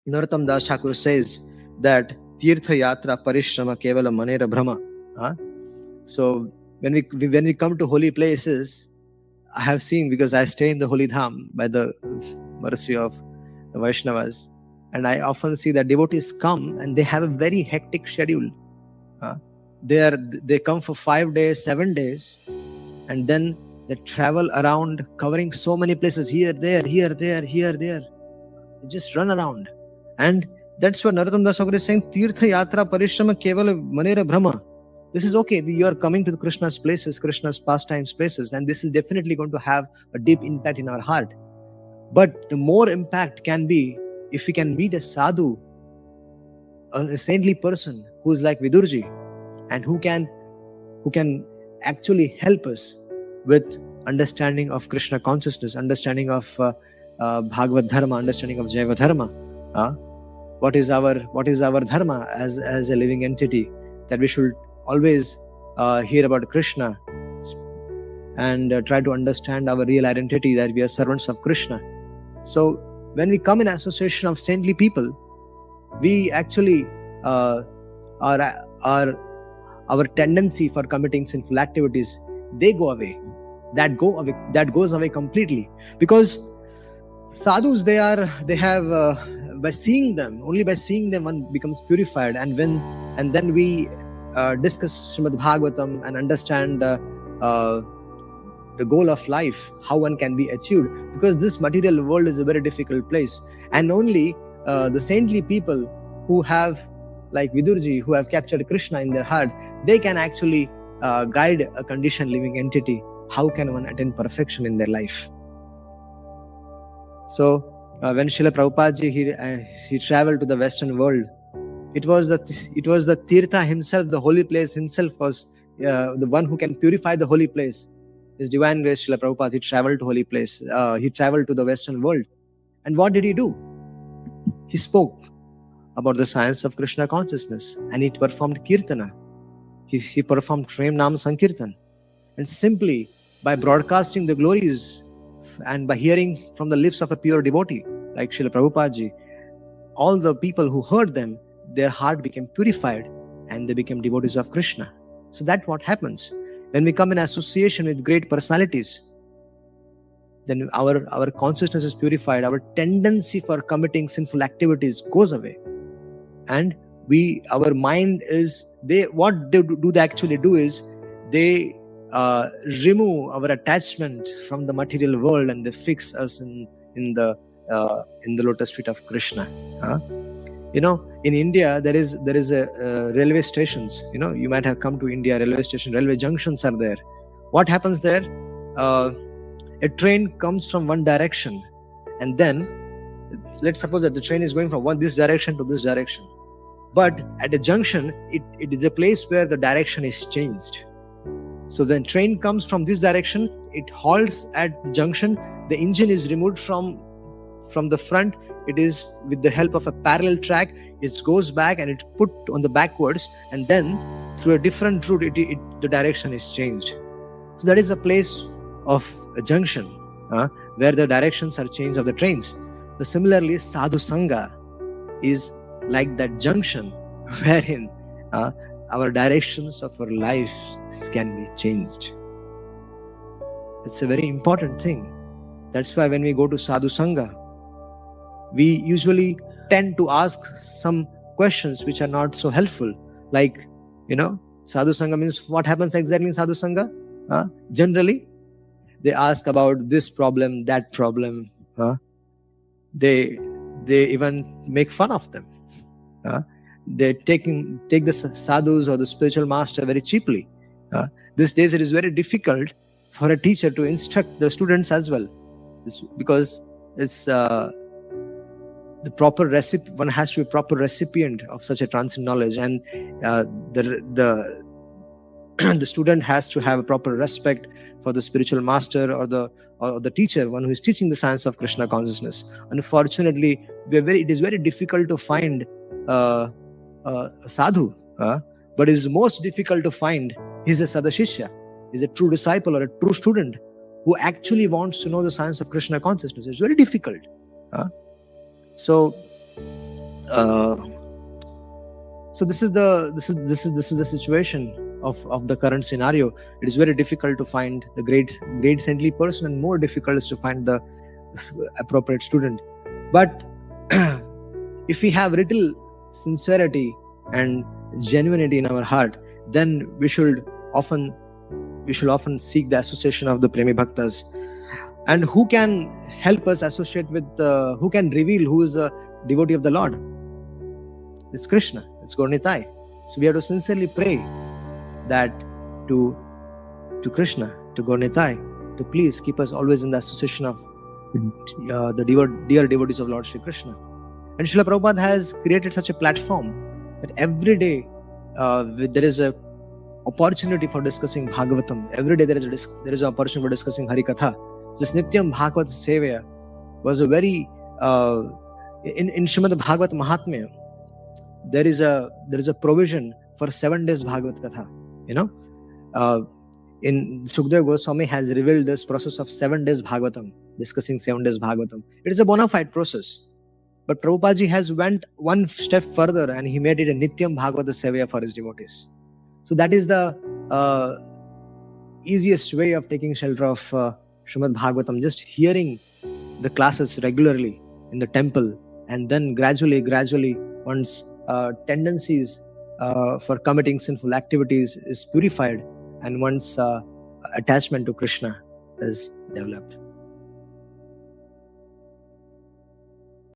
Narottam Das Thakur says that Tirtha Yatra Parishrama Kevala Manera Brahma. So when we come to holy places, I have seen, because I stay in the Holy Dham by the mercy of the Vaishnavas, and I often see that devotees come and they have a very hectic schedule. They come for 5 days, 7 days, and then they travel around covering so many places, here, there, here, there, here, there. They just run around. And that's what Narottam Das Thakur is saying, Tirtha Yatra Parishrama Kevala Manera Brahma. This is okay. You are coming to Krishna's places, Krishna's pastimes places, and this is definitely going to have a deep impact in our heart. But the more impact can be if we can meet a sadhu, a saintly person who is like Vidurji, and who can actually help us with understanding of Krishna consciousness, understanding of Bhagavad Dharma, understanding of Jaiva Dharma. What is our dharma as a living entity, that we should always hear about Krishna and try to understand our real identity, that we are servants of Krishna. So when we come in association of saintly people, we actually our tendency for committing sinful activities, they go away. That goes away completely, because sadhus, they have by seeing them, only by seeing them one becomes purified, and then we discuss Srimad Bhagavatam and understand the goal of life, how one can be achieved, because this material world is a very difficult place, and only the saintly people who have, like Vidurji, who have captured Krishna in their heart, they can actually guide a conditioned living entity. How can one attain perfection in their life? So when Srila Prabhupada ji he traveled to the Western world, it was the Tirtha himself, the holy place himself, was the one who can purify the holy place. His Divine Grace Srila Prabhupada, he traveled to holy place. He traveled to the Western world, and what did he do? He spoke about the science of Krishna consciousness, and he performed kirtana. He performed Prem Nam Sankirtan, and simply by broadcasting the glories and by hearing from the lips of a pure devotee like Srila Prabhupada ji, all the people who heard them, their heart became purified and they became devotees of Krishna. So that's what happens when we come in association with great personalities. Then our consciousness is purified, our tendency for committing sinful activities goes away, and our mind is, what they actually do is they remove our attachment from the material world, and they fix us in the lotus feet of Krishna. In India there is a railway stations. You might have come to India. Railway station, railway junctions are there. What happens there? A train comes from one direction, and then let's suppose that the train is going from this direction to this direction. But at a junction, it is a place where the direction is changed. So when train comes from this direction, it halts at the junction. The engine is removed from the front. It is with the help of a parallel track. It goes back and it's put on the backwards, and then through a different route, the direction is changed. So that is a place of a junction where the directions are changed of the trains. So similarly, Sadhu Sangha is like that junction wherein our directions of our life can be changed. It's a very important thing. That's why when we go to Sadhu Sangha, we usually tend to ask some questions which are not so helpful. Like, Sadhu Sangha means, what happens exactly in Sadhu Sangha? Generally, they ask about this problem, that problem. They even make fun of them. They take the sadhus or the spiritual master very cheaply. These days it is very difficult for a teacher to instruct the students as well, because it's the proper one has to be a proper recipient of such a transcendent knowledge, and the student has to have a proper respect for the spiritual master or the teacher, one who is teaching the science of Krishna consciousness. Unfortunately, it is very difficult to find a sadhu, but it is most difficult to find is a sadashishya, is a true disciple or a true student who actually wants to know the science of Krishna consciousness. It's very difficult. So Uh, so this is the situation of the current scenario. It is very difficult to find the great saintly person, and more difficult is to find the appropriate student. But if we have little sincerity and genuinity in our heart, then we should often seek the association of the Premi Bhaktas. And who can help us associate with who can reveal who is a devotee of the Lord? It's Krishna, it's Gaurnitai. So we have to sincerely pray that to Krishna, to Gaurnitai, to please keep us always in the association of the dear devotees of Lord Shri Krishna. And Srila Prabhupada has created such a platform that every day there is a opportunity for discussing Bhagavatam. Every day there is an opportunity for discussing Harikatha. This Nityam Bhagavat Sevaya was a very in Srimad Bhagavat Mahatmya. There is a provision for 7 days Bhagavat Katha. In Sukadeva Goswami has revealed this process of 7 days Bhagavatam, discussing 7 days Bhagavatam. It is a bona fide process. But Prabhupada ji has went one step further and he made it a Nityam Bhagavata Sevaya for his devotees. So that is the easiest way of taking shelter of Srimad Bhagavatam, just hearing the classes regularly in the temple, and then gradually once tendencies for committing sinful activities is purified, and once attachment to Krishna is developed.